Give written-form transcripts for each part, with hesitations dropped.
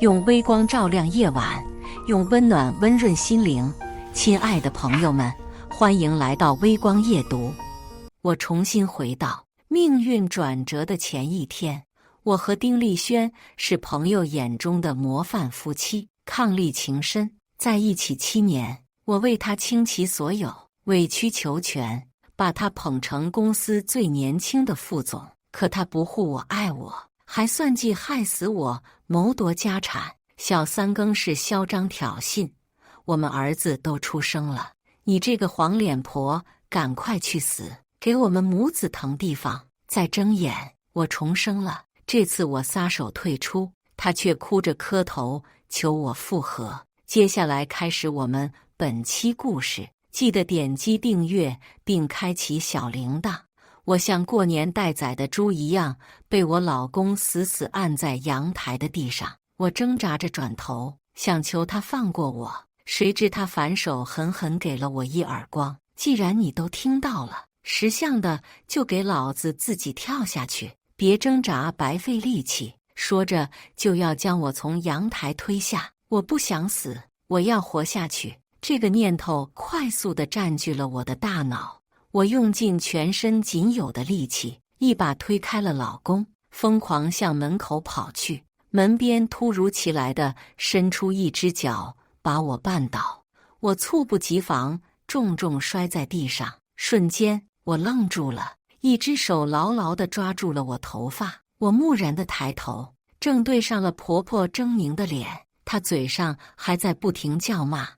用微光照亮夜晚，用温暖温润心灵。亲爱的朋友们，欢迎来到微光夜读。我重新回到命运转折的前一天。我和丁丽轩是朋友眼中的模范夫妻，伉俪情深，在一起7年。我为他倾其所有，委曲求全，把他捧成公司最年轻的副总。可他不护我爱我，还算计害死我，谋夺家产。小三更是嚣张挑衅。我们儿子都出生了，你这个黄脸婆，赶快去死，给我们母子腾地方。再睁眼，我重生了。这次我撒手退出，他却哭着磕头求我复合。接下来开始我们本期故事，记得点击订阅并开启小铃铛。我像过年待宰的猪一样，被我老公死死按在阳台的地上。我挣扎着转头，想求他放过我，谁知他反手狠狠给了我一耳光。既然你都听到了，识相的就给老子自己跳下去，别挣扎白费力气。说着就要将我从阳台推下。我不想死，我要活下去。这个念头快速地占据了我的大脑。我用尽全身仅有的力气，一把推开了老公，疯狂向门口跑去。门边突如其来的伸出一只脚，把我绊倒。我猝不及防，重重摔在地上。瞬间，我愣住了，一只手牢牢地抓住了我头发。我木然地抬头，正对上了婆婆狰狞的脸。她嘴上还在不停叫骂：“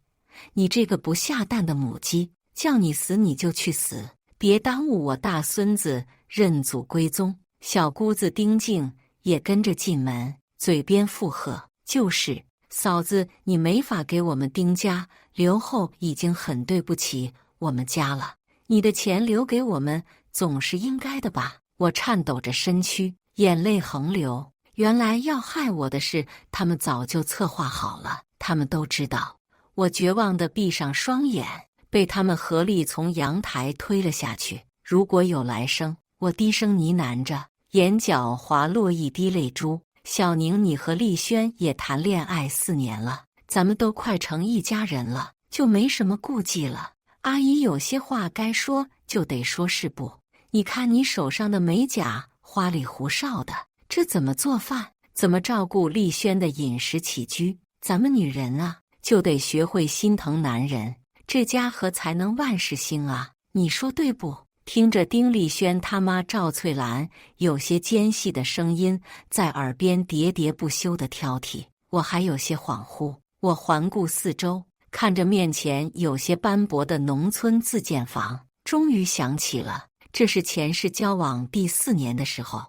你这个不下蛋的母鸡！叫你死你就去死，别耽误我大孙子认祖归宗。”小姑子丁静也跟着进门，嘴边附和：“就是嫂子，你没法给我们丁家留后，已经很对不起我们家了。你的钱留给我们总是应该的吧？”我颤抖着身躯，眼泪横流。原来要害我的事，他们早就策划好了，他们都知道。我绝望地闭上双眼，被他们合力从阳台推了下去。如果有来生，我低声呢喃着，眼角滑落一滴泪珠。小宁，你和丽轩也谈恋爱4年了，咱们都快成一家人了，就没什么顾忌了。阿姨有些话该说就得说，是不？你看你手上的美甲花里胡哨的，这怎么做饭？怎么照顾丽轩的饮食起居？咱们女人啊，就得学会心疼男人，这家和才能万事兴啊！你说对不？听着丁丽轩他妈赵翠兰有些尖细的声音在耳边喋喋不休地挑剔，我还有些恍惚。我环顾四周，看着面前有些斑驳的农村自建房，终于想起了，这是前世交往第4年的时候，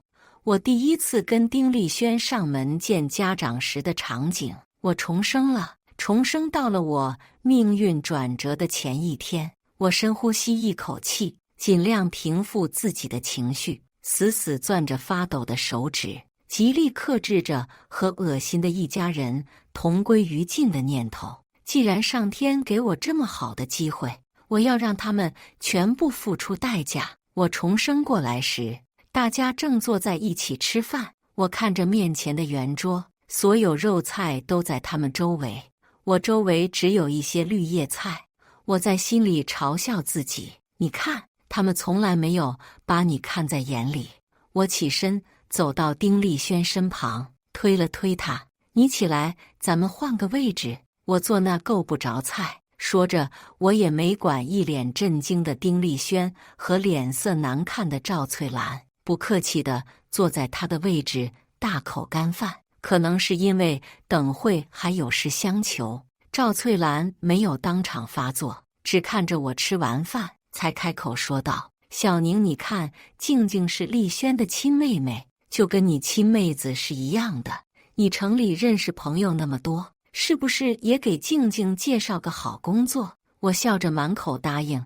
我第一次跟丁丽轩上门见家长时的场景。我重生了，重生到了我命运转折的前一天。我深呼吸一口气，尽量平复自己的情绪，死死攥着发抖的手指，极力克制着和恶心的一家人同归于尽的念头。既然上天给我这么好的机会，我要让他们全部付出代价。我重生过来时，大家正坐在一起吃饭，我看着面前的圆桌，所有肉菜都在他们周围，我周围只有一些绿叶菜。我在心里嘲笑自己，你看，他们从来没有把你看在眼里。我起身走到丁丽轩身旁，推了推他：“你起来，咱们换个位置，我坐那够不着菜。”说着，我也没管一脸震惊的丁丽轩和脸色难看的赵翠兰，不客气地坐在他的位置，大口干饭。可能是因为等会还有事相求，赵翠兰没有当场发作，只看着我吃完饭，才开口说道：“小宁，你看，静静是丽轩的亲妹妹，就跟你亲妹子是一样的。你城里认识朋友那么多，是不是也给静静介绍个好工作？”我笑着满口答应，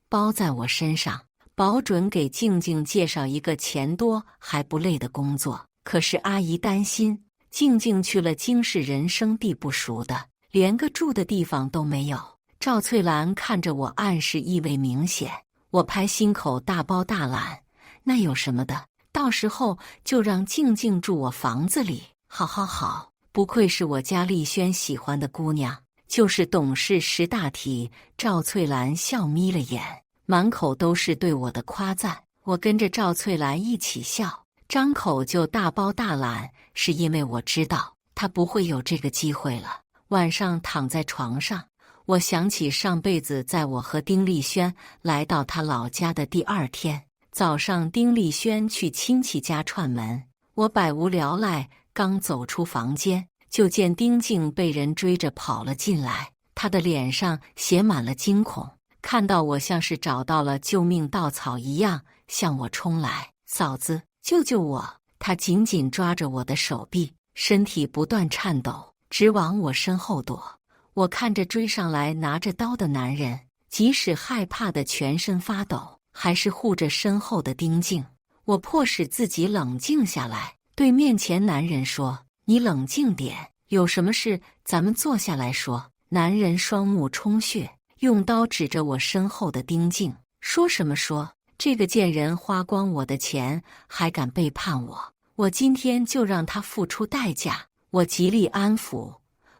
包在我身上，保准给静静介绍一个钱多还不累的工作。可是阿姨担心，静静去了京市人生地不熟的，连个住的地方都没有。赵翠兰看着我，暗示意味明显。我拍心口，大包大揽：“那有什么的？到时候就让静静住我房子里。”好好好，不愧是我家丽轩喜欢的姑娘，就是懂事识大体。赵翠兰笑眯了眼，满口都是对我的夸赞。我跟着赵翠兰一起笑，张口就大包大揽，是因为我知道她不会有这个机会了。晚上躺在床上，我想起上辈子在我和丁丽轩来到他老家的第二天，早上丁丽轩去亲戚家串门，我百无聊赖，刚走出房间，就见丁静被人追着跑了进来，她的脸上写满了惊恐，看到我像是找到了救命稻草一样向我冲来。嫂子，救救我！她紧紧抓着我的手臂，身体不断颤抖，直往我身后躲。我看着追上来拿着刀的男人，即使害怕的全身发抖，还是护着身后的丁静。我迫使自己冷静下来，对面前男人说：“你冷静点，有什么事咱们坐下来说。”男人双目充血，用刀指着我身后的丁静，说什么说：“这个贱人花光我的钱，还敢背叛我，我今天就让他付出代价。”我极力安抚，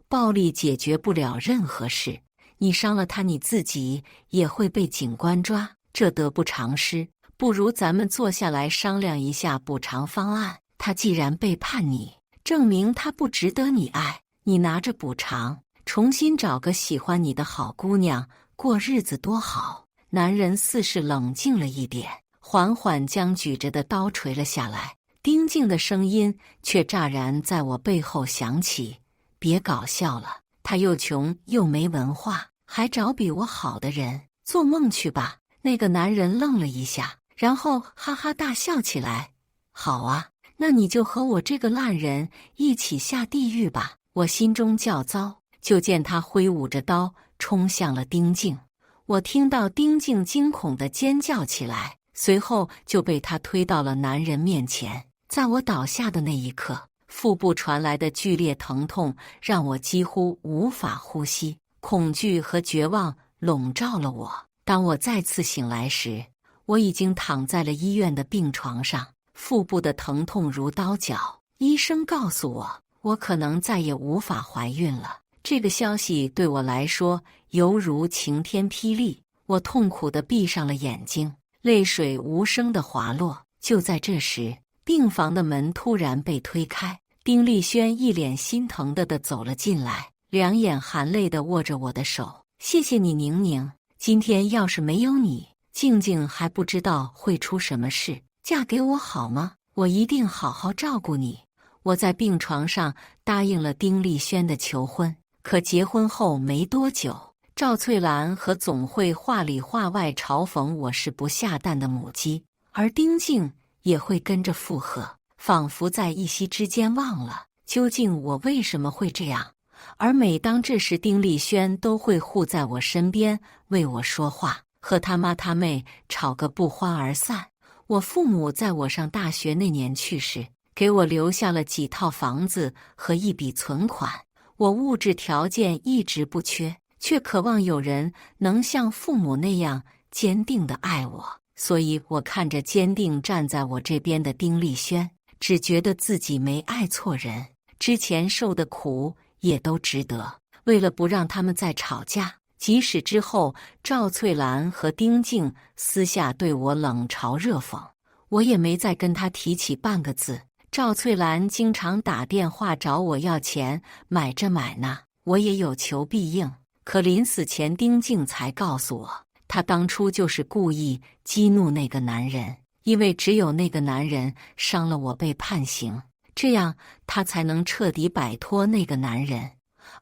暴力解决不了任何事，你伤了他，你自己也会被警官抓，这得不偿失。不如咱们坐下来商量一下补偿方案。他既然背叛你，证明他不值得你爱，你拿着补偿，重新找个喜欢你的好姑娘过日子多好。男人似是冷静了一点，缓缓将举着的刀垂了下来。丁静的声音却乍然在我背后响起：“别搞笑了，他又穷又没文化，还找比我好的人，做梦去吧。”那个男人愣了一下，然后哈哈大笑起来：“好啊，那你就和我这个烂人一起下地狱吧！”我心中叫糟，就见他挥舞着刀冲向了丁静。我听到丁静惊恐地尖叫起来，随后就被他推到了男人面前。在我倒下的那一刻，腹部传来的剧烈疼痛让我几乎无法呼吸，恐惧和绝望笼罩了我。当我再次醒来时，我已经躺在了医院的病床上，腹部的疼痛如刀绞。医生告诉我，我可能再也无法怀孕了。这个消息对我来说犹如晴天霹雳，我痛苦地闭上了眼睛，泪水无声地滑落。就在这时，病房的门突然被推开，丁丽轩一脸心疼地走了进来，两眼含泪地握着我的手：“谢谢你，宁宁。今天要是没有你，静静还不知道会出什么事。嫁给我好吗？我一定好好照顾你。”我在病床上答应了丁丽轩的求婚，可结婚后没多久，赵翠兰和总会话里话外嘲讽我是不下蛋的母鸡，而丁静也会跟着附和，仿佛在一夕之间忘了究竟我为什么会这样。而每当这时，丁丽轩都会护在我身边为我说话，和他妈他妹吵个不欢而散。我父母在我上大学那年去世，给我留下了几套房子和一笔存款。我物质条件一直不缺，却渴望有人能像父母那样坚定地爱我。所以我看着坚定站在我这边的丁丽轩，只觉得自己没爱错人，之前受的苦也都值得。为了不让他们再吵架，即使之后赵翠兰和丁静私下对我冷嘲热讽，我也没再跟他提起半个字。赵翠兰经常打电话找我要钱，买这买那，我也有求必应。可临死前，丁静才告诉我，他当初就是故意激怒那个男人，因为只有那个男人伤了我被判刑，这样他才能彻底摆脱那个男人。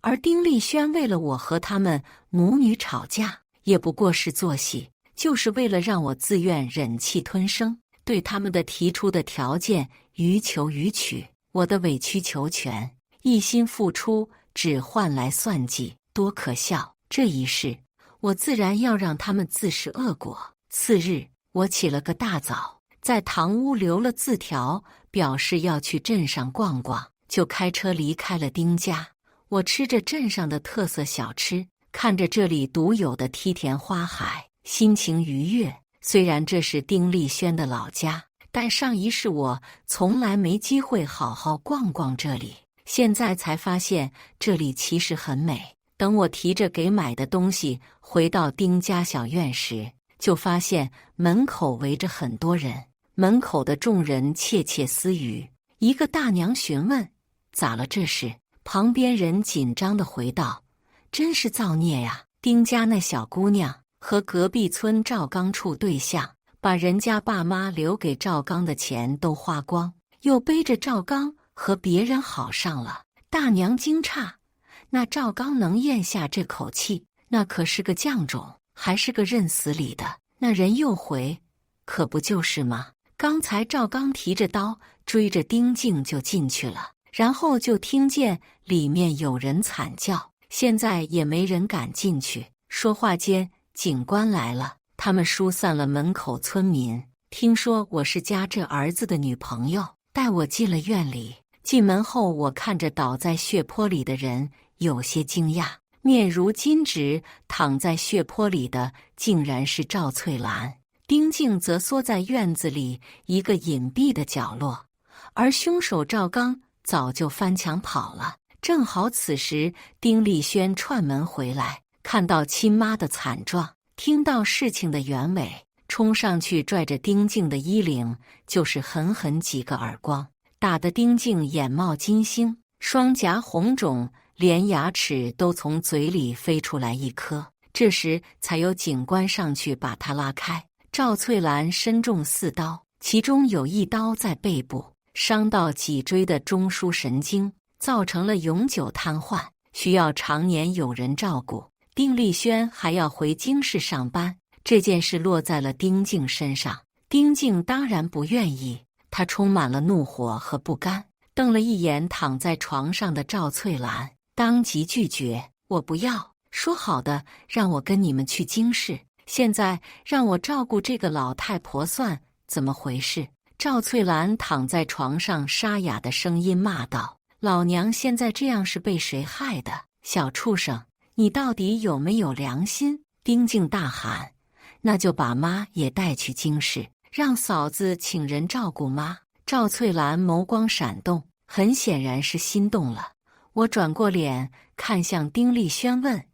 而丁丽轩为了我和他们母女吵架，也不过是做戏，就是为了让我自愿忍气吞声，对他们的提出的条件予求予取。我的委曲求全，一心付出，只换来算计，多可笑！这一世，我自然要让他们自食恶果。次日，我起了个大早，在堂屋留了字条，表示要去镇上逛逛，就开车离开了丁家。我吃着镇上的特色小吃，看着这里独有的梯田花海，心情愉悦。虽然这是丁丽轩的老家，但上一世我从来没机会好好逛逛这里。现在才发现这里其实很美。等我提着给买的东西回到丁家小院时，就发现门口围着很多人，门口的众人窃窃私语。一个大娘询问：“咋了这是？”旁边人紧张地回道：“真是造孽呀！丁家那小姑娘和隔壁村赵刚处对象，把人家爸妈留给赵刚的钱都花光，又背着赵刚和别人好上了。”大娘惊诧：“那赵刚能咽下这口气，那可是个犟种，还是个认死理的。”那人又回：“可不就是吗？刚才赵刚提着刀追着丁静就进去了，然后就听见里面有人惨叫，现在也没人敢进去。”说话间，警官来了，他们疏散了门口村民。听说我是家这儿子的女朋友，带我进了院里。进门后，我看着倒在血泊里的人，有些惊讶。面如金纸躺在血泊里的，竟然是赵翠兰。丁静则缩在院子里一个隐蔽的角落，而凶手赵刚早就翻墙跑了。正好此时丁丽轩串门回来，看到亲妈的惨状，听到事情的原委，冲上去拽着丁静的衣领，就是狠狠几个耳光，打得丁静眼冒金星，双颊红肿，连牙齿都从嘴里飞出来一颗。这时才有警官上去把他拉开。赵翠兰身中4刀，其中有1刀在背部，伤到脊椎的中枢神经，造成了永久瘫痪，需要常年有人照顾。丁丽轩还要回京市上班，这件事落在了丁静身上。丁静当然不愿意，她充满了怒火和不甘，瞪了一眼躺在床上的赵翠兰，当即拒绝：“我不要，说好的让我跟你们去京市，现在让我照顾这个老太婆算怎么回事？”赵翠兰躺在床上，沙哑的声音骂道：“老娘现在这样是被谁害的？小畜生，你到底有没有良心？”丁静大喊：“那就把妈也带去京市，让嫂子请人照顾妈。”赵翠兰眸光闪动，很显然是心动了。我转过脸看向丁丽轩问：“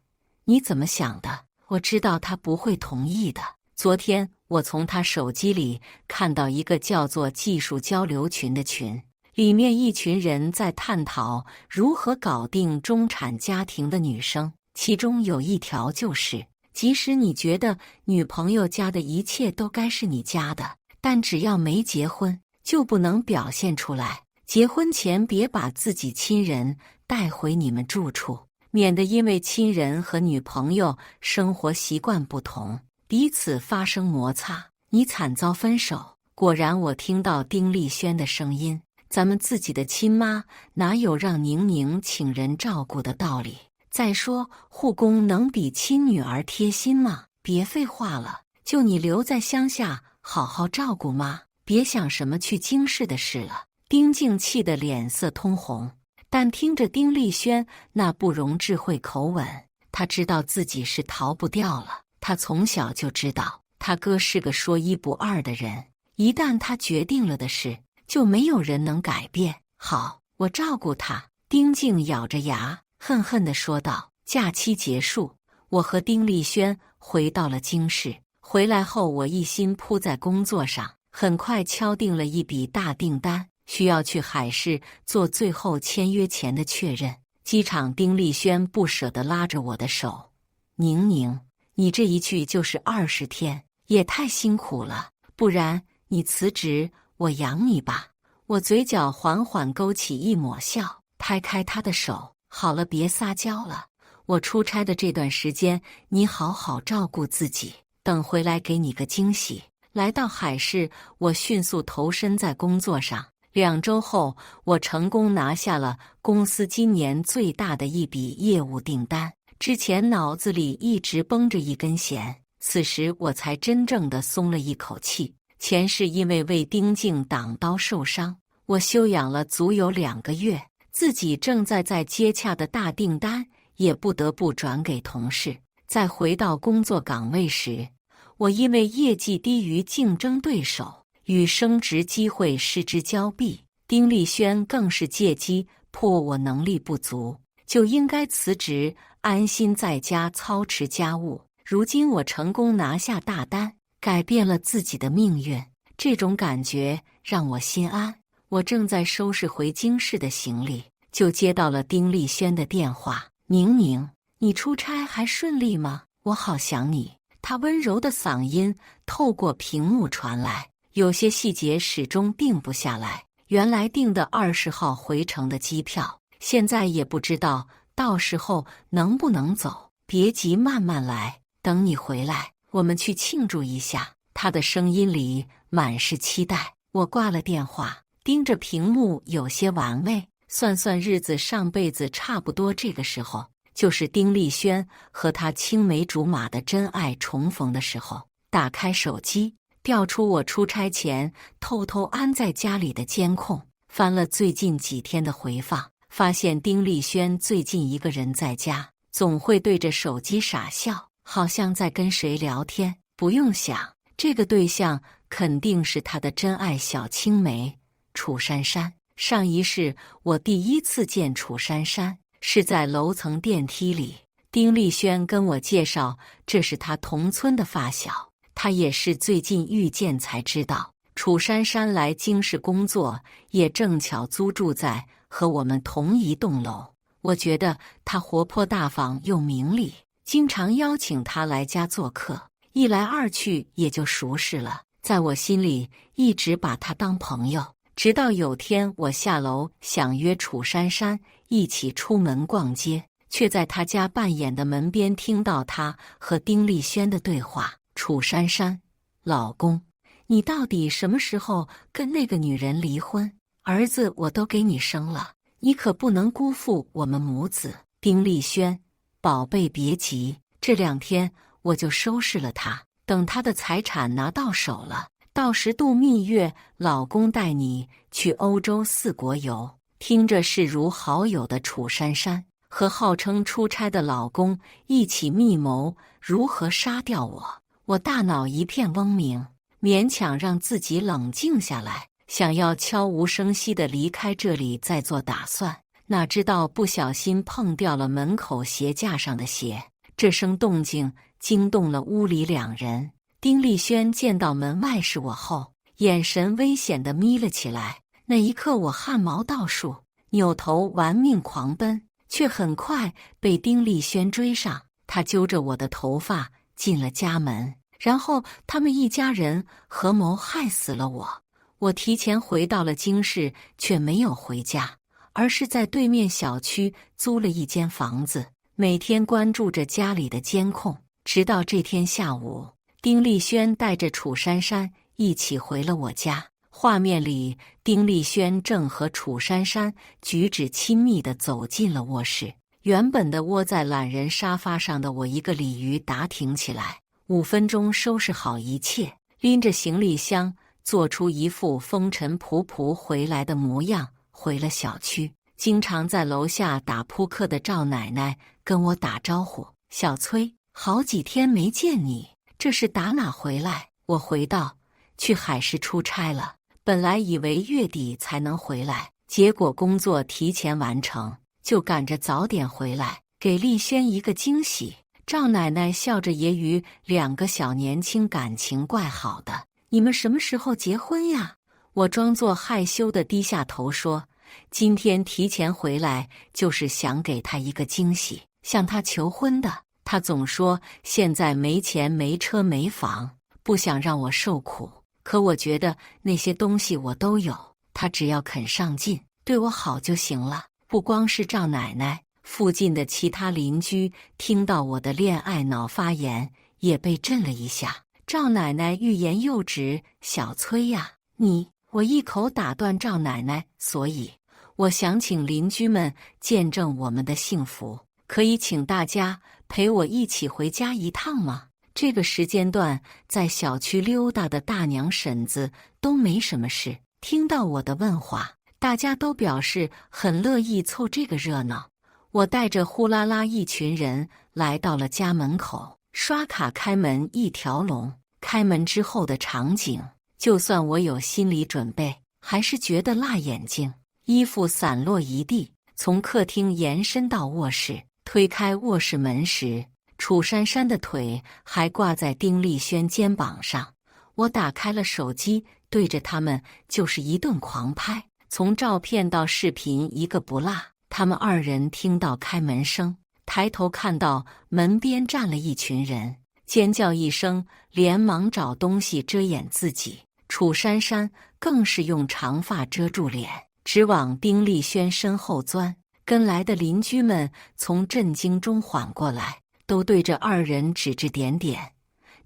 你怎么想的？”我知道他不会同意的。昨天我从他手机里看到一个叫做技术交流群的群，里面一群人在探讨如何搞定中产家庭的女生，其中有一条就是，即使你觉得女朋友家的一切都该是你家的，但只要没结婚，就不能表现出来。结婚前别把自己亲人带回你们住处，免得因为亲人和女朋友生活习惯不同，彼此发生摩擦，你惨遭分手。果然，我听到丁丽轩的声音：“咱们自己的亲妈哪有让宁宁请人照顾的道理？再说，护工能比亲女儿贴心吗？别废话了，就你留在乡下好好照顾妈，别想什么去京市的事了。”丁静气得脸色通红，但听着丁丽轩那不容置喙口吻，他知道自己是逃不掉了。他从小就知道他哥是个说一不二的人，一旦他决定了的事，就没有人能改变。好，我照顾他。丁静咬着牙恨恨地说道。假期结束，我和丁丽轩回到了京市。回来后，我一心扑在工作上，很快敲定了一笔大订单，需要去海市做最后签约前的确认。机场，丁丽轩不舍得拉着我的手：“宁宁，你这一去就是20天，也太辛苦了，不然你辞职，我养你吧。”我嘴角缓缓勾起一抹笑，拍开他的手：“好了，别撒娇了。我出差的这段时间，你好好照顾自己，等回来给你个惊喜。”来到海市，我迅速投身在工作上。2周后，我成功拿下了公司今年最大的一笔业务订单。之前脑子里一直绷着一根弦，此时我才真正的松了一口气。前世因为为丁静挡刀受伤，我休养了足有2个月，自己正在接洽的大订单也不得不转给同事。在回到工作岗位时，我因为业绩低于竞争对手，与升职机会失之交臂。丁丽轩更是借机破我能力不足，就应该辞职，安心在家操持家务。如今我成功拿下大单，改变了自己的命运，这种感觉让我心安。我正在收拾回京市的行李，就接到了丁丽轩的电话：“宁宁，你出差还顺利吗？我好想你。”他温柔的嗓音透过屏幕传来，有些细节始终定不下来。原来订的20号回程的机票，现在也不知道到时候能不能走。别急，慢慢来，等你回来，我们去庆祝一下。他的声音里满是期待。我挂了电话，盯着屏幕，有些玩味。算算日子，上辈子差不多这个时候，就是丁丽轩和他青梅竹马的真爱重逢的时候。打开手机，调出我出差前偷偷安在家里的监控，翻了最近几天的回放，发现丁丽轩最近一个人在家，总会对着手机傻笑，好像在跟谁聊天。不用想，这个对象肯定是他的真爱小青梅楚珊珊。上一世我第一次见楚珊珊，是在楼层电梯里，丁丽轩跟我介绍这是他同村的发小。他也是最近遇见才知道，楚珊珊来京市工作，也正巧租住在和我们同一栋楼。我觉得他活泼大方又明理，经常邀请他来家做客，一来二去也就熟识了。在我心里一直把他当朋友，直到有天我下楼想约楚珊珊一起出门逛街，却在他家扮演的门边听到他和丁丽轩的对话：“楚珊珊，老公，你到底什么时候跟那个女人离婚？儿子我都给你生了，你可不能辜负我们母子。”丁丽轩，宝贝别急，这2天我就收拾了他，等他的财产拿到手了，到时度蜜月，老公带你去欧洲4国游。听着是如好友的楚珊珊和号称出差的老公一起密谋如何杀掉我，我大脑一片嗡鸣，勉强让自己冷静下来，想要悄无声息地离开这里再做打算，哪知道不小心碰掉了门口鞋架上的鞋。这声动静惊动了屋里2人。丁丽轩见到门外是我后，眼神危险地眯了起来。那一刻我汗毛倒竖，扭头玩命狂奔，却很快被丁丽轩追上。他揪着我的头发进了家门，然后他们一家人合谋害死了我。我提前回到了京市，却没有回家，而是在对面小区租了一间房子，每天关注着家里的监控。直到这天下午，丁丽轩带着楚珊珊一起回了我家。画面里，丁丽轩正和楚珊珊举止亲密地走进了卧室。原本的窝在懒人沙发上的我，一个鲤鱼打挺起来，5分钟收拾好一切，拎着行李箱，做出一副风尘仆仆回来的模样，回了小区。经常在楼下打扑克的赵奶奶跟我打招呼：“小崔，好几天没见你，这是打哪回来？”我回道：“去海市出差了，本来以为月底才能回来，结果工作提前完成，就赶着早点回来，给丽轩一个惊喜。”赵奶奶笑着揶揄：“2个小年轻感情怪好的，你们什么时候结婚呀？”我装作害羞地低下头说：“今天提前回来，就是想给他一个惊喜，向他求婚的。他总说现在没钱没车没房，不想让我受苦。可我觉得那些东西我都有，他只要肯上进，对我好就行了。”不光是赵奶奶，附近的其他邻居听到我的恋爱脑发言，也被震了一下。赵奶奶欲言又止：“小崔呀，你……”我一口打断赵奶奶：“所以，我想请邻居们见证我们的幸福，可以请大家陪我一起回家一趟吗？”这个时间段，在小区溜达的大娘婶子都没什么事，听到我的问话，大家都表示很乐意凑这个热闹。我带着呼啦啦一群人来到了家门口，刷卡开门一条龙。开门之后的场景，就算我有心理准备，还是觉得辣眼睛。衣服散落一地，从客厅延伸到卧室。推开卧室门时，楚珊珊的腿还挂在丁丽轩肩膀上。我打开了手机，对着他们就是一顿狂拍，从照片到视频一个不落。他们二人听到开门声，抬头看到门边站了一群人，尖叫一声，连忙找东西遮掩自己。楚珊珊更是用长发遮住脸，直往丁丽轩身后钻。跟来的邻居们从震惊中缓过来，都对着二人指指点点。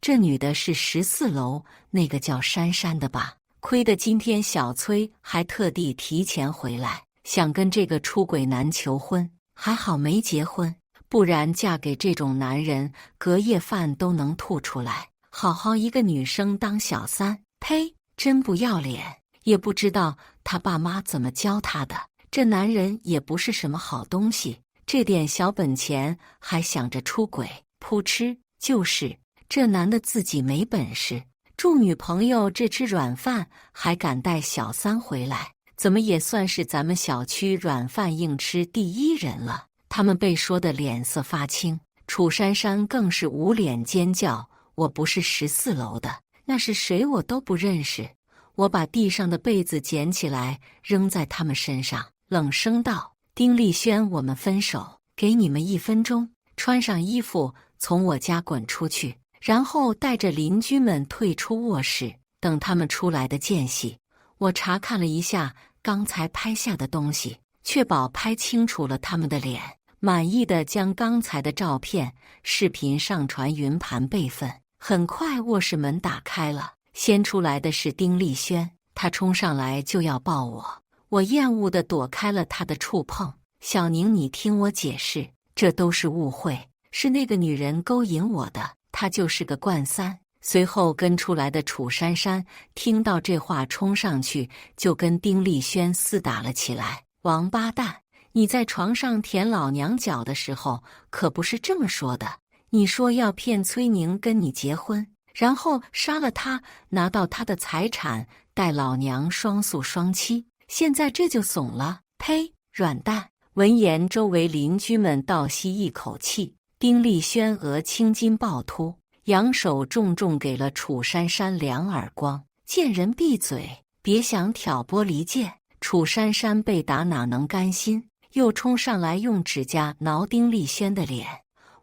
这女的是14楼那个叫珊珊的吧？亏得今天小崔还特地提前回来，想跟这个出轨男求婚，还好没结婚，不然嫁给这种男人，隔夜饭都能吐出来。好好一个女生当小三，呸，真不要脸！也不知道他爸妈怎么教他的。这男人也不是什么好东西，这点小本钱还想着出轨，扑哧！就是这男的自己没本事，助女朋友这吃软饭，还敢带小三回来，怎么也算是咱们小区软饭硬吃第一人了。他们被说的脸色发青，楚珊珊更是捂脸尖叫：我不是14楼的，那是谁我都不认识。我把地上的被子捡起来扔在他们身上，冷声道：丁丽轩，我们分手，给你们1分钟，穿上衣服从我家滚出去，然后带着邻居们退出卧室，等他们出来的间隙。我查看了一下刚才拍下的东西，确保拍清楚了他们的脸，满意的将刚才的照片、视频上传云盘备份。很快卧室门打开了，先出来的是丁丽轩，他冲上来就要抱我。我厌恶地躲开了他的触碰。小宁，你听我解释，这都是误会，是那个女人勾引我的，她就是个惯三。随后跟出来的楚珊珊听到这话，冲上去就跟丁丽轩厮打了起来。王八蛋，你在床上舔老娘脚的时候可不是这么说的，你说要骗崔宁跟你结婚，然后杀了她，拿到她的财产，带老娘双宿双栖，现在这就怂了？呸，软蛋！闻言，周围邻居们倒吸一口气。丁丽轩额青筋暴突，扬手重重给了楚珊珊2耳光。贱人闭嘴，别想挑拨离间！楚珊珊被打哪能甘心，又冲上来用指甲挠丁丽轩的脸。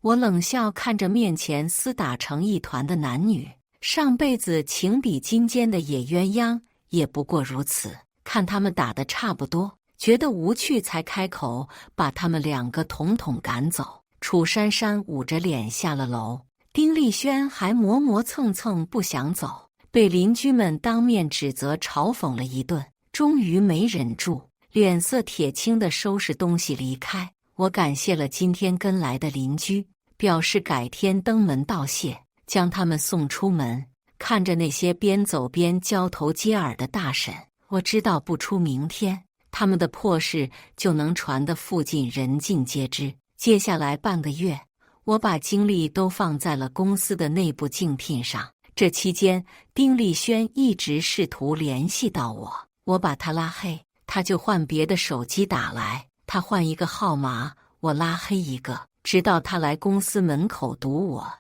我冷笑看着面前厮打成一团的男女，上辈子情比金坚的野鸳鸯也不过如此。看他们打得差不多，觉得无趣，才开口把他们2个统统赶走。楚珊珊捂着脸下了楼，丁丽轩还磨磨蹭蹭不想走，被邻居们当面指责嘲讽了一顿，终于没忍住，脸色铁青地收拾东西离开。我感谢了今天跟来的邻居，表示改天登门道谢，将他们送出门。看着那些边走边交头接耳的大婶，我知道不出明天，他们的破事就能传得附近人尽皆知。接下来半个月，我把精力都放在了公司的内部竞聘上。这期间，丁丽轩一直试图联系到我，我把他拉黑，他就换别的手机打来，他换一个号码，我拉黑一个，直到他来公司门口堵我。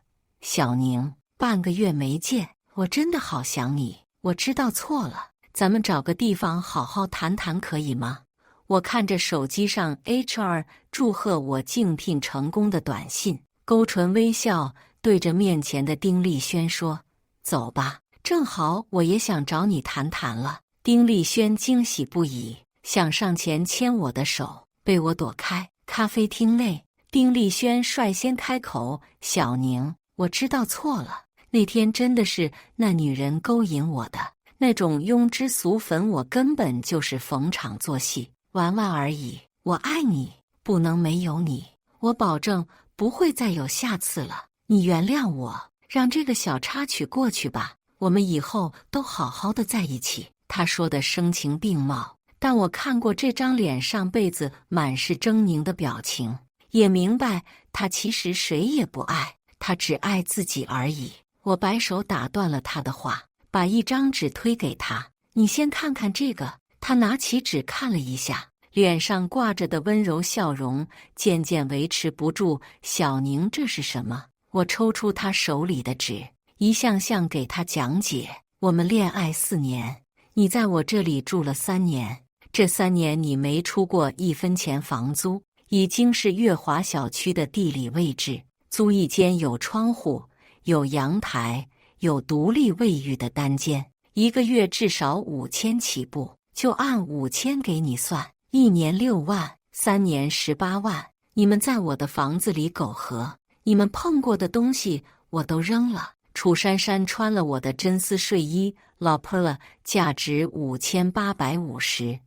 小宁，半个月没见，我真的好想你，我知道错了，咱们找个地方好好谈谈可以吗？我看着手机上 HR 祝贺我竞聘成功的短信，勾唇微笑，对着面前的丁丽轩说：走吧，正好我也想找你谈谈了。丁丽轩惊喜不已，想上前牵我的手，被我躲开。咖啡厅内，丁丽轩率先开口：小宁，我知道错了，那天真的是那女人勾引我的，那种庸脂俗粉我根本就是逢场作戏，玩玩而已。我爱你，不能没有你，我保证不会再有下次了。你原谅我，让这个小插曲过去吧，我们以后都好好的在一起。他说的声情并茂，但我看过这张脸上辈子满是狰狞的表情，也明白他其实谁也不爱，他只爱自己而已。我摆手打断了他的话，把一张纸推给他，你先看看这个。他拿起纸看了一下，脸上挂着的温柔笑容渐渐维持不住。小宁，这是什么？我抽出他手里的纸，一项项给他讲解。我们恋爱4年，你在我这里住了3年，这3年你没出过1分钱房租，已经是悦华小区的地理位置。租一间有窗户、有阳台、有独立卫浴的单间，一个月至少5000起步，就按5000给你算，1年6万，3年18万。你们在我的房子里苟合，你们碰过的东西我都扔了。楚珊珊穿了我的真丝睡衣，老婆了，价值5850。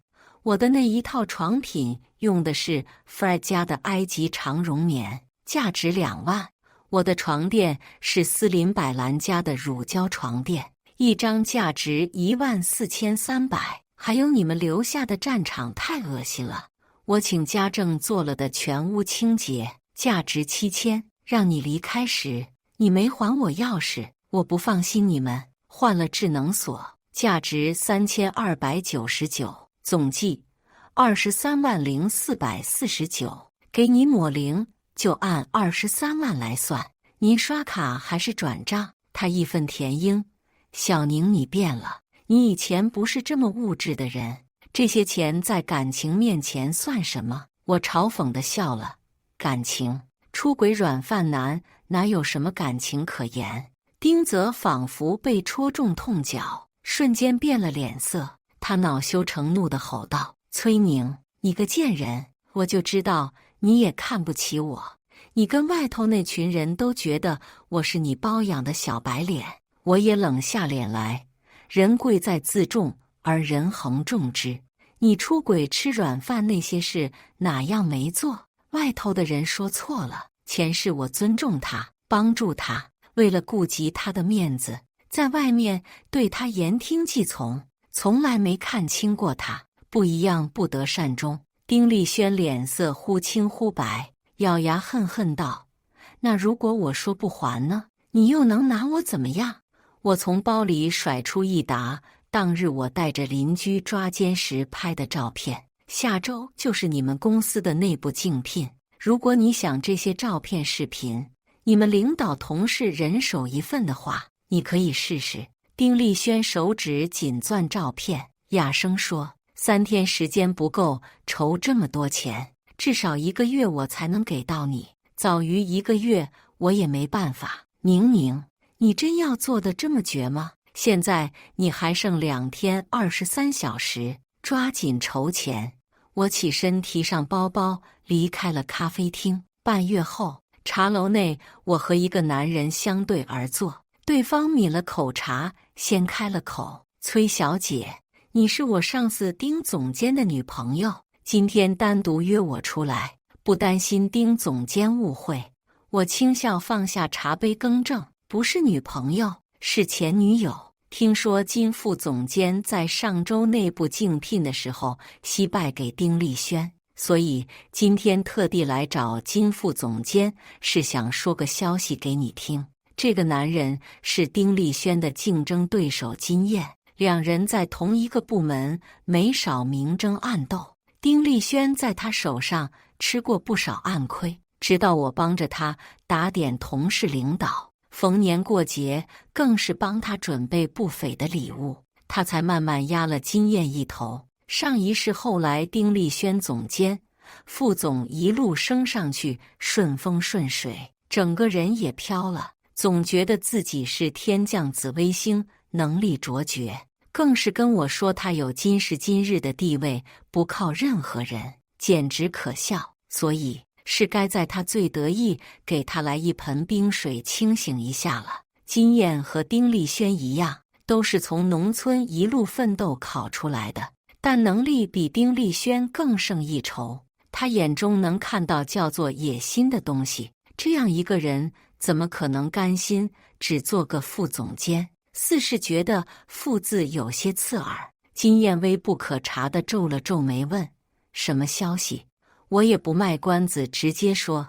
我的那一套床品用的是 Fred 家的埃及长绒棉，价值2万。我的床垫是斯林百兰家的乳胶床垫，一张价值14300。还有你们留下的战场太恶心了，我请家政做了的全屋清洁，价值7000。让你离开时，你没还我钥匙，我不放心你们，换了智能锁，价值3299，总计230449。给你抹零，就按23万来算。您刷卡还是转账？他义愤填膺：小宁，你变了，你以前不是这么物质的人，这些钱在感情面前算什么？我嘲讽地笑了。感情？出轨软饭男哪有什么感情可言？丁泽仿佛被戳中痛脚，瞬间变了脸色。他恼羞成怒地吼道：崔宁，你个贱人，我就知道你也看不起我，你跟外头那群人都觉得我是你包养的小白脸。我也冷下脸来，人贵在自重，而人恒重之。你出轨吃软饭那些事哪样没做？外头的人说错了，前世我尊重他，帮助他，为了顾及他的面子，在外面对他言听计从，从来没看清过他，不一样不得善终。丁丽轩脸色忽青忽白，咬牙恨恨道：那如果我说不还呢？你又能拿我怎么样？我从包里甩出一沓当日我带着邻居抓奸时拍的照片，下周就是你们公司的内部竞聘，如果你想这些照片视频，你们领导同事人手一份的话，你可以试试。丁丽轩手指紧攥照片，哑声说：3天时间不够筹这么多钱，至少1个月我才能给到你，早于1个月我也没办法。宁宁，你真要做得这么绝吗？现在你还剩2天23小时，抓紧筹钱。我起身提上包包，离开了咖啡厅。半月后，茶楼内，我和一个男人相对而坐，对方抿了口茶，先开了口：崔小姐，你是我上司丁总监的女朋友，今天单独约我出来，不担心丁总监误会。我轻笑放下茶杯更正：不是女朋友，是前女友。听说金副总监在上周内部竞聘的时候惜败给丁丽轩，所以今天特地来找金副总监，是想说个消息给你听。这个男人是丁丽轩的竞争对手金燕，两人在同一个部门，没少明争暗斗。丁丽轩在他手上吃过不少暗亏，直到我帮着他打点同事领导，逢年过节更是帮他准备不菲的礼物，他才慢慢压了金燕一头。上一世后来丁丽轩总监、副总一路升上去，顺风顺水，整个人也飘了，总觉得自己是天降紫微星，能力卓绝，更是跟我说他有今时今日的地位，不靠任何人，简直可笑。所以是该在他最得意，给他来一盆冰水清醒一下了。金燕和丁丽轩一样，都是从农村一路奋斗考出来的，但能力比丁丽轩更胜一筹。他眼中能看到叫做野心的东西，这样一个人怎么可能甘心只做个副总监？似是觉得副字有些刺耳，金燕微不可察地皱了皱眉问：什么消息？我也不卖关子，直接说，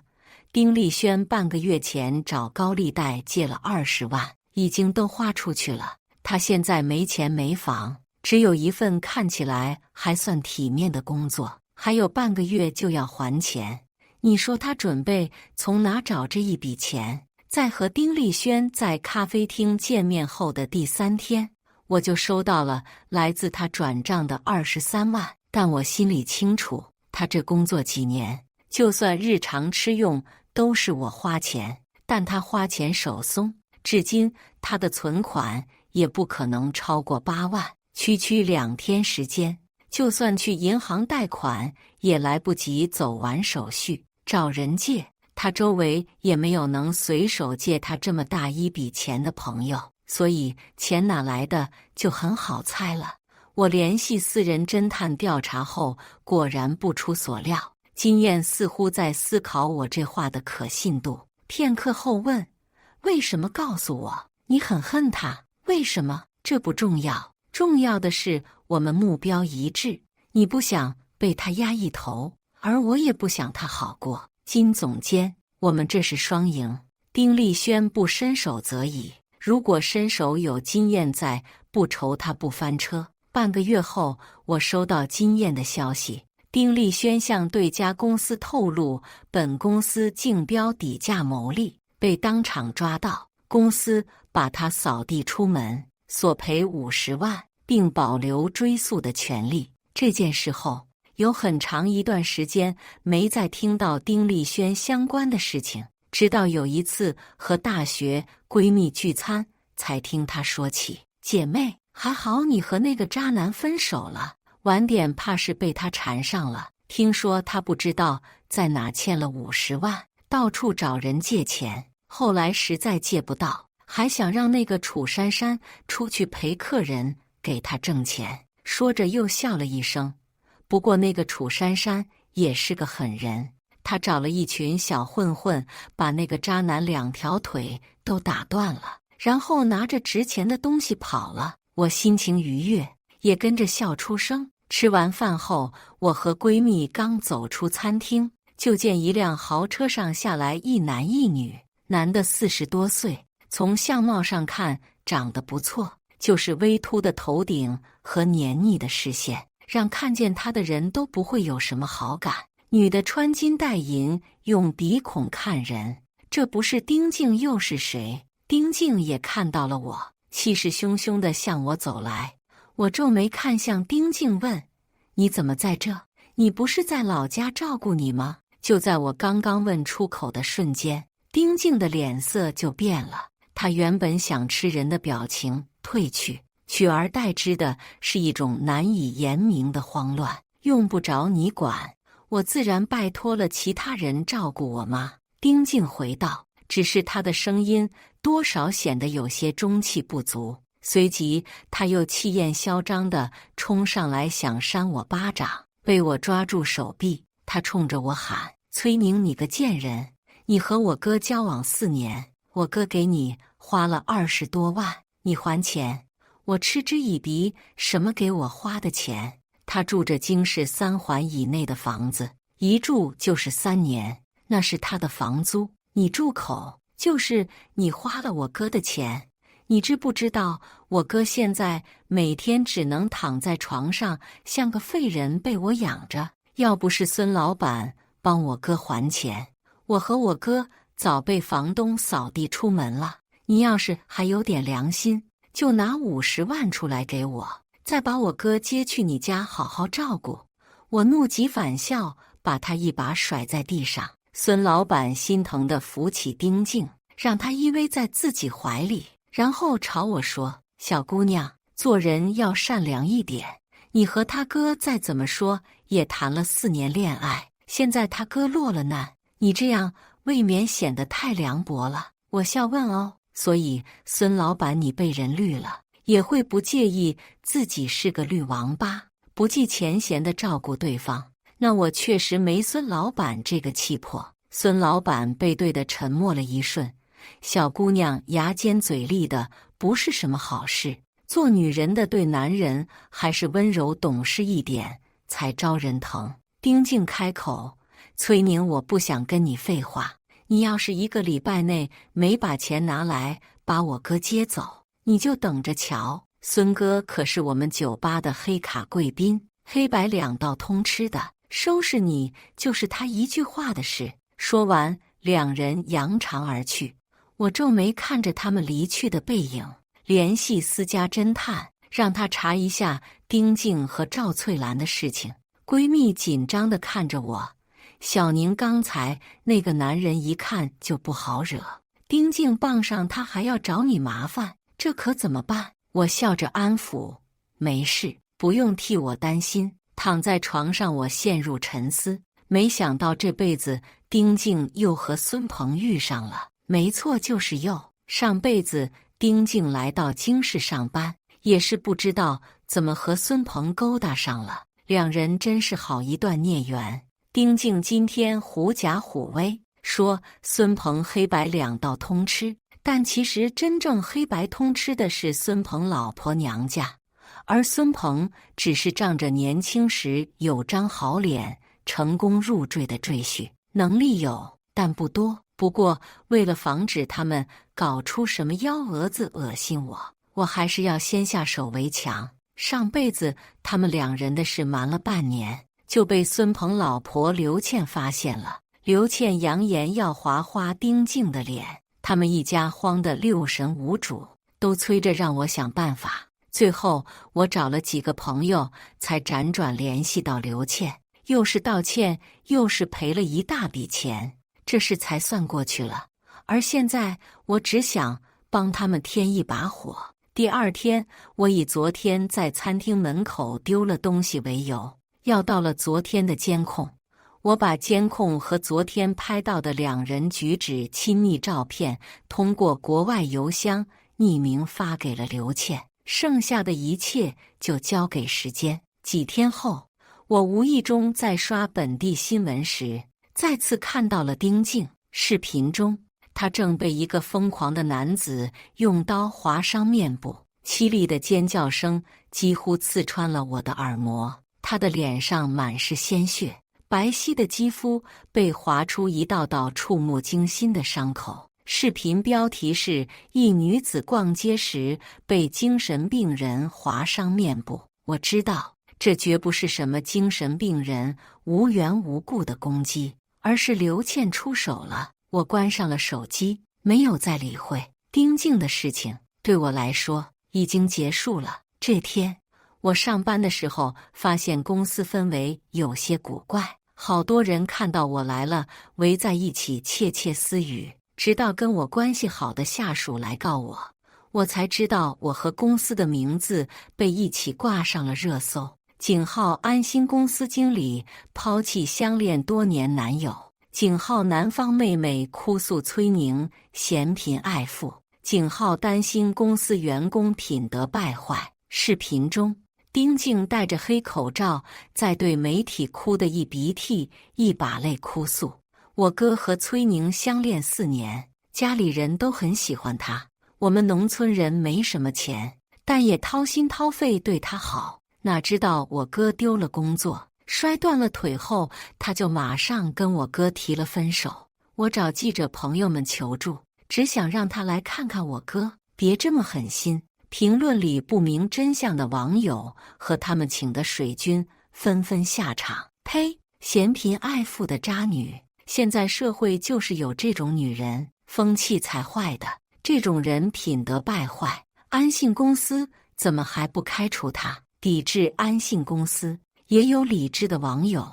丁丽轩半个月前找高利贷借了20万，已经都花出去了。他现在没钱没房，只有一份看起来还算体面的工作，还有半个月就要还钱。你说他准备从哪找这一笔钱？在和丁丽轩在咖啡厅见面后的第3天，我就收到了来自他转账的23万。但我心里清楚，他这工作几年，就算日常吃用都是我花钱，但他花钱手松，至今他的存款也不可能超过8万。区2天时间，就算去银行贷款，也来不及走完手续，找人借。他周围也没有能随手借他这么大一笔钱的朋友，所以钱哪来的就很好猜了。我联系私人侦探调查后，果然不出所料，金燕似乎在思考我这话的可信度。片刻后问：“为什么告诉我你很恨他？为什么？”这不重要，重要的是我们目标一致。你不想被他压一头，而我也不想他好过。金总监，我们这是双赢。丁丽轩不伸手则已，如果伸手有金燕在，不愁他不翻车。半个月后，我收到金燕的消息，丁丽轩向对家公司透露本公司竞标底价牟利，被当场抓到，公司把他扫地出门，索赔50万，并保留追诉的权利。这件事后，有很长一段时间没再听到丁丽轩相关的事情，直到有一次和大学闺蜜聚餐，才听她说起：“姐妹，还好你和那个渣男分手了，晚点怕是被他缠上了。听说他不知道在哪欠了50万，到处找人借钱，后来实在借不到，还想让那个楚珊珊出去陪客人给他挣钱。”说着又笑了一声。不过那个楚珊珊也是个狠人，她找了一群小混混，把那个渣男2条腿都打断了，然后拿着值钱的东西跑了。我心情愉悦，也跟着笑出声。吃完饭后，我和闺蜜刚走出餐厅，就见一辆豪车上下来一男一女，男的40多岁，从相貌上看长得不错，就是微秃的头顶和黏腻的视线，让看见他的人都不会有什么好感。女的穿金戴银，用鼻孔看人，这不是丁静又是谁？丁静也看到了我，气势汹汹地向我走来。我皱眉看向丁静问：“你怎么在这？你不是在老家照顾你吗？”就在我刚刚问出口的瞬间，丁静的脸色就变了，她原本想吃人的表情褪去，取而代之的是一种难以言明的慌乱。用不着你管，我自然拜托了其他人照顾我妈。丁静回道，只是她的声音多少显得有些中气不足。随即他又气焰嚣张地冲上来想扇我巴掌，被我抓住手臂。他冲着我喊：“崔宁，你个贱人！你和我哥交往4年，我哥给你花了20多万，你还钱！”我嗤之以鼻，什么给我花的钱？他住着京市3环以内的房子，一住就是3年，那是他的房租。你住口！就是你花了我哥的钱。你知不知道，我哥现在每天只能躺在床上，像个废人被我养着。要不是孙老板帮我哥还钱，我和我哥早被房东扫地出门了。你要是还有点良心，就拿50万出来给我，再把我哥接去你家好好照顾。我怒极反笑，把他一把甩在地上。孙老板心疼地扶起丁静，让她依偎在自己怀里。然后朝我说：“小姑娘，做人要善良一点。你和他哥再怎么说也谈了4年恋爱，现在他哥落了难，你这样未免显得太凉薄了。”我笑问：“哦，所以孙老板你被人绿了，也会不介意自己是个绿王八，不计前嫌地照顾对方？”那我确实没孙老板这个气魄。孙老板背对地沉默了一瞬。小姑娘牙尖嘴利的不是什么好事，做女人的对男人还是温柔懂事一点才招人疼。丁静开口：“崔宁，我不想跟你废话，你要是1个礼拜内没把钱拿来把我哥接走，你就等着瞧。孙哥可是我们酒吧的黑卡贵宾，黑白2道通吃的，收拾你就是他一句话的事。说完，两人扬长而去。我皱眉看着他们离去的背影，联系私家侦探，让他查一下丁静和赵翠兰的事情。闺蜜紧张地看着我，小宁刚才那个男人一看就不好惹，丁静傍上他还要找你麻烦，这可怎么办？我笑着安抚，没事，不用替我担心。躺在床上，我陷入沉思，没想到这辈子丁静又和孙鹏遇上了。没错，就是又。上辈子丁静来到京市上班，也是不知道怎么和孙鹏勾搭上了，两人真是好一段孽缘。丁静今天狐假虎威，说孙鹏黑白两道通吃，但其实真正黑白通吃的是孙鹏老婆娘家，而孙鹏只是仗着年轻时有张好脸，成功入赘的赘婿，能力有，但不多。不过为了防止他们搞出什么幺蛾子恶心我还是要先下手为强。上辈子他们两人的事瞒了半年，就被孙鹏老婆刘倩发现了。刘倩扬言要划花丁静的脸，他们一家慌得六神无主，都催着让我想办法。最后我找了几个朋友，才辗转联系到刘倩，又是道歉，又是赔了一大笔钱，这事才算过去了。而现在我只想帮他们添一把火。第二天，我以昨天在餐厅门口丢了东西为由，要到了昨天的监控。我把监控和昨天拍到的两人举止亲密照片通过国外邮箱匿名发给了刘倩，剩下的一切就交给时间。几天后，我无意中在刷本地新闻时，再次看到了丁静。视频中，他正被一个疯狂的男子用刀划伤面部，凄厉的尖叫声几乎刺穿了我的耳膜。他的脸上满是鲜血，白皙的肌肤被划出一道道触目惊心的伤口。视频标题是一女子逛街时被精神病人划伤面部。我知道这绝不是什么精神病人无缘无故的攻击，而是刘倩出手了。我关上了手机，没有再理会丁静的事情。对我来说已经结束了。这天我上班的时候，发现公司氛围有些古怪，好多人看到我来了，围在一起窃窃私语。直到跟我关系好的下属来告我，我才知道我和公司的名字被一起挂上了热搜。井号安心公司经理抛弃相恋多年男友，井号南方妹妹哭诉崔宁嫌贫爱富，井号担心公司员工品德败坏。视频中，丁静戴着黑口罩，在对媒体哭得一鼻涕一把泪哭诉。我哥和崔宁相恋4年，家里人都很喜欢他。我们农村人没什么钱，但也掏心掏肺对他好。哪知道我哥丢了工作，摔断了腿后，他就马上跟我哥提了分手。我找记者朋友们求助，只想让他来看看我哥，别这么狠心。评论里不明真相的网友和他们请的水军纷纷下场。呸！嫌贫爱富的渣女！现在社会就是有这种女人，风气才坏的，这种人品德败坏。安信公司怎么还不开除她？抵制安信公司。也有理智的网友，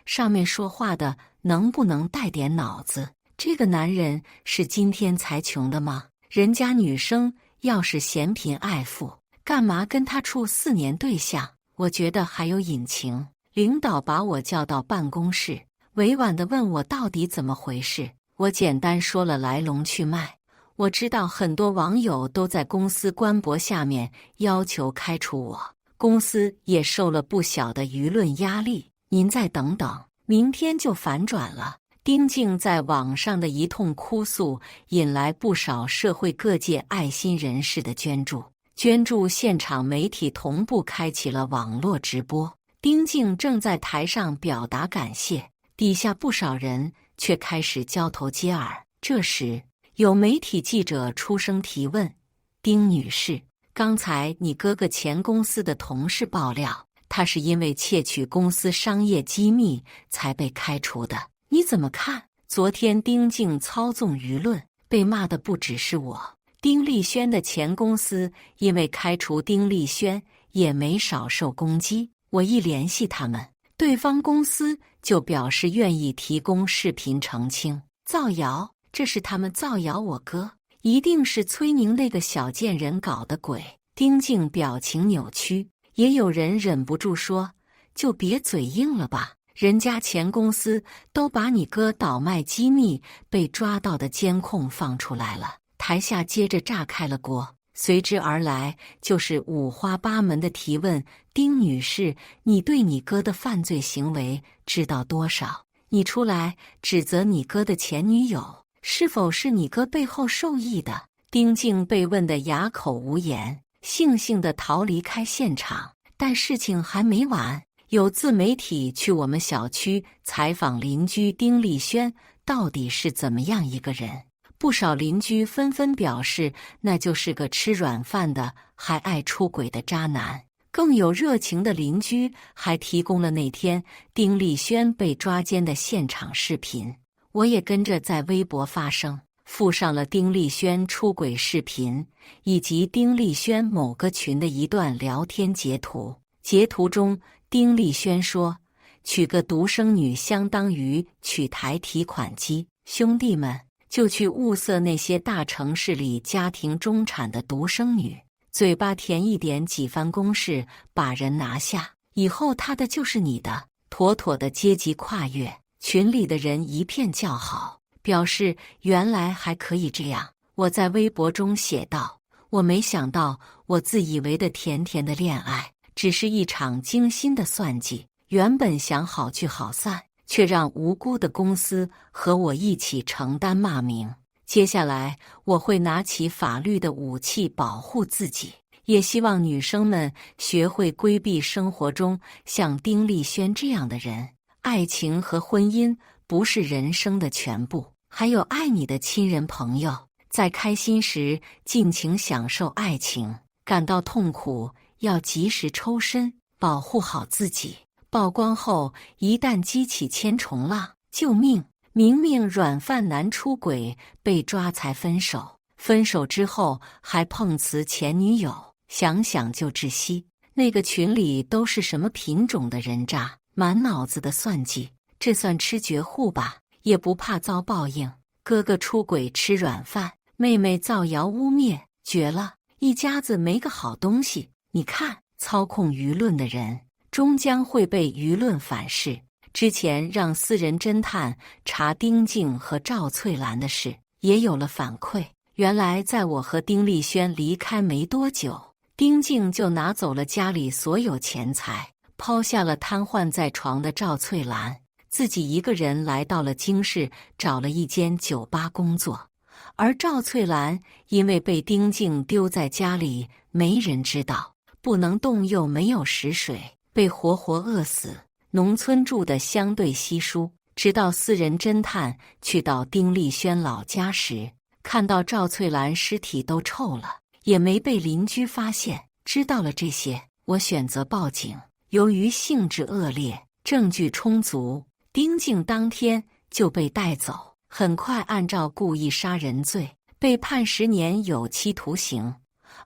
上面说话的能不能带点脑子？这个男人是今天才穷的吗？人家女生要是嫌贫爱富，干嘛跟他处4年对象？我觉得还有隐情。领导把我叫到办公室，委婉地问我到底怎么回事。我简单说了来龙去脉。我知道很多网友都在公司官博下面要求开除我，公司也受了不小的舆论压力。您再等等，明天就反转了。丁静在网上的一通哭诉，引来不少社会各界爱心人士的捐助。捐助现场媒体同步开启了网络直播。丁静正在台上表达感谢，底下不少人却开始交头接耳。这时，有媒体记者出声提问：“丁女士，刚才你哥哥前公司的同事爆料，他是因为窃取公司商业机密才被开除的。你怎么看？昨天丁静操纵舆论，被骂的不只是我。丁立轩的前公司因为开除丁立轩，也没少受攻击。我一联系他们，对方公司就表示愿意提供视频澄清。造谣，这是他们造谣我哥，一定是崔宁那个小贱人搞的鬼。丁静表情扭曲，也有人忍不住说：“就别嘴硬了吧，人家前公司都把你哥倒卖机密被抓到的监控放出来了。”台下接着炸开了锅，随之而来就是五花八门的提问：“丁女士，你对你哥的犯罪行为知道多少？你出来指责你哥的前女友，是否是你哥背后受益的？”丁静被问得哑口无言，悻悻地逃离开现场。但事情还没完，有自媒体去我们小区采访邻居丁立轩到底是怎么样一个人。不少邻居纷纷表示，那就是个吃软饭的，还爱出轨的渣男。更有热情的邻居还提供了那天丁立轩被抓奸的现场视频。我也跟着在微博发声，附上了丁立轩出轨视频，以及丁立轩某个群的一段聊天截图。截图中，丁立轩说：“娶个独生女相当于娶台提款机，兄弟们就去物色那些大城市里家庭中产的独生女，嘴巴甜一点，几番攻势把人拿下，以后他的就是你的，妥妥的阶级跨越。”群里的人一片叫好，表示原来还可以这样。我在微博中写道：“我没想到，我自以为的甜甜的恋爱，只是一场精心的算计。原本想好聚好散，却让无辜的公司和我一起承担骂名。接下来，我会拿起法律的武器保护自己，也希望女生们学会规避生活中像丁立轩这样的人。爱情和婚姻不是人生的全部，还有爱你的亲人朋友。在开心时尽情享受爱情，感到痛苦要及时抽身，保护好自己。曝光后一旦激起千重浪，救命！明明软饭男出轨被抓才分手，分手之后还碰瓷前女友，想想就窒息。那个群里都是什么品种的人渣？满脑子的算计，这算吃绝户吧？也不怕遭报应。哥哥出轨吃软饭，妹妹造谣污蔑，绝了！一家子没个好东西。你看，操控舆论的人终将会被舆论反噬。之前让私人侦探查丁静和赵翠兰的事，也有了反馈。原来在我和丁立轩离开没多久，丁静就拿走了家里所有钱财，抛下了瘫痪在床的赵翠兰，自己一个人来到了京市，找了一间酒吧工作。而赵翠兰因为被丁静丢在家里，没人知道，不能动又没有食水，被活活饿死。农村住的相对稀疏，直到私人侦探去到丁立轩老家时，看到赵翠兰尸体都臭了，也没被邻居发现。知道了这些，我选择报警。由于性质恶劣，证据充足，丁静当天就被带走。很快按照故意杀人罪被判10年有期徒刑。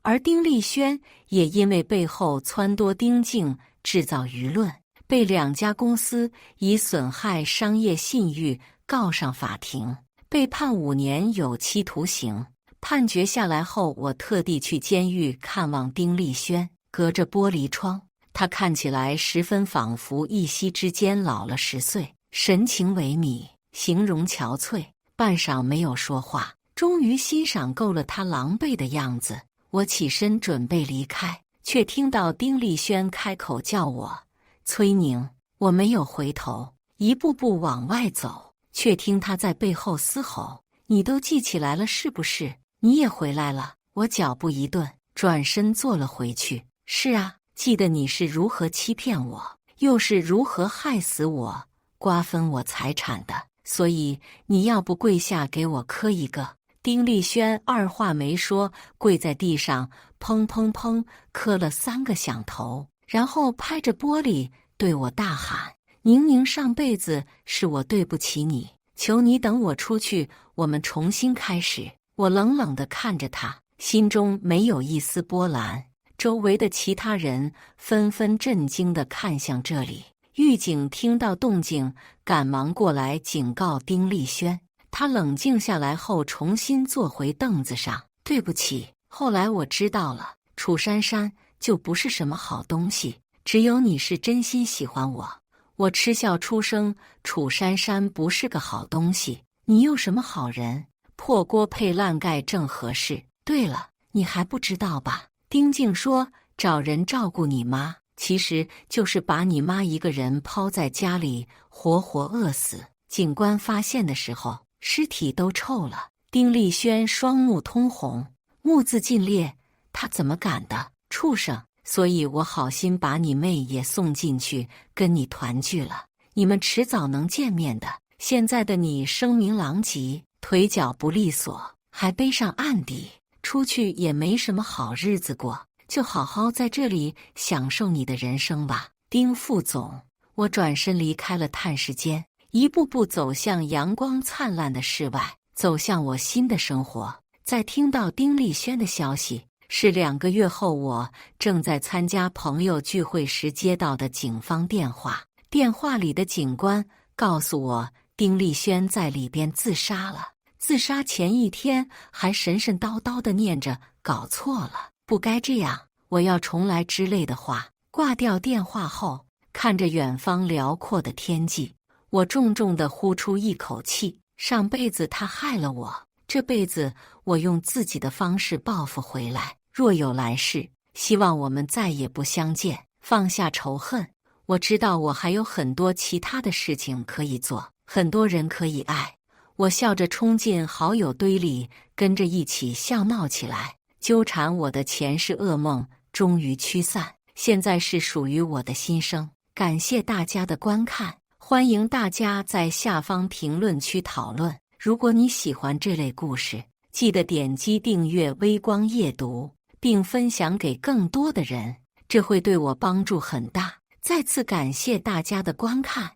而丁立轩也因为背后撺掇丁静制造舆论，被2家公司以损害商业信誉告上法庭，被判5年有期徒刑。判决下来后，我特地去监狱看望丁立轩，隔着玻璃窗，他看起来十分仿佛一夕之间老了10岁，神情萎靡，形容憔悴，半晌没有说话。终于欣赏够了他狼狈的样子，我起身准备离开，却听到丁立轩开口叫我：“崔宁。”我没有回头，一步步往外走，却听他在背后嘶吼：“你都记起来了是不是？你也回来了。”我脚步一顿，转身坐了回去。是啊，记得你是如何欺骗我，又是如何害死我，瓜分我财产的，所以你要不跪下给我磕一个？丁立轩二话没说，跪在地上砰砰砰磕了3个响头。然后拍着玻璃对我大喊：宁宁，上辈子是我对不起你，求你等我出去，我们重新开始。我冷冷地看着他，心中没有一丝波澜。周围的其他人纷纷震惊地看向这里。狱警听到动静，赶忙过来警告丁立轩。他冷静下来后，重新坐回凳子上。对不起，后来我知道了，楚珊珊就不是什么好东西，只有你是真心喜欢我。我嗤笑出声，楚珊珊不是个好东西，你又什么好人？破锅配烂盖正合适。对了，你还不知道吧？丁静说找人照顾你妈，其实就是把你妈一个人抛在家里，活活饿死。警官发现的时候，尸体都臭了。丁立轩双目通红，目眦尽裂。他怎么敢的？畜生！所以我好心把你妹也送进去，跟你团聚了。你们迟早能见面的。现在的你声名狼藉，腿脚不利索，还背上案底，出去也没什么好日子过，就好好在这里享受你的人生吧。丁副总，我转身离开了探视间，一步步走向阳光灿烂的室外，走向我新的生活。在听到丁立轩的消息，是2个月后，我正在参加朋友聚会时接到的警方电话。电话里的警官告诉我，丁立轩在里边自杀了。自杀前1天还神神叨叨地念着搞错了，不该这样，我要重来之类的话。挂掉电话后，看着远方辽阔的天际，我重重地呼出一口气。上辈子他害了我，这辈子我用自己的方式报复回来。若有来世，希望我们再也不相见，放下仇恨。我知道我还有很多其他的事情可以做，很多人可以爱。我笑着冲进好友堆里，跟着一起笑闹起来。纠缠我的前世噩梦终于驱散，现在是属于我的新生。感谢大家的观看，欢迎大家在下方评论区讨论。如果你喜欢这类故事，记得点击订阅微光夜读，并分享给更多的人，这会对我帮助很大。再次感谢大家的观看。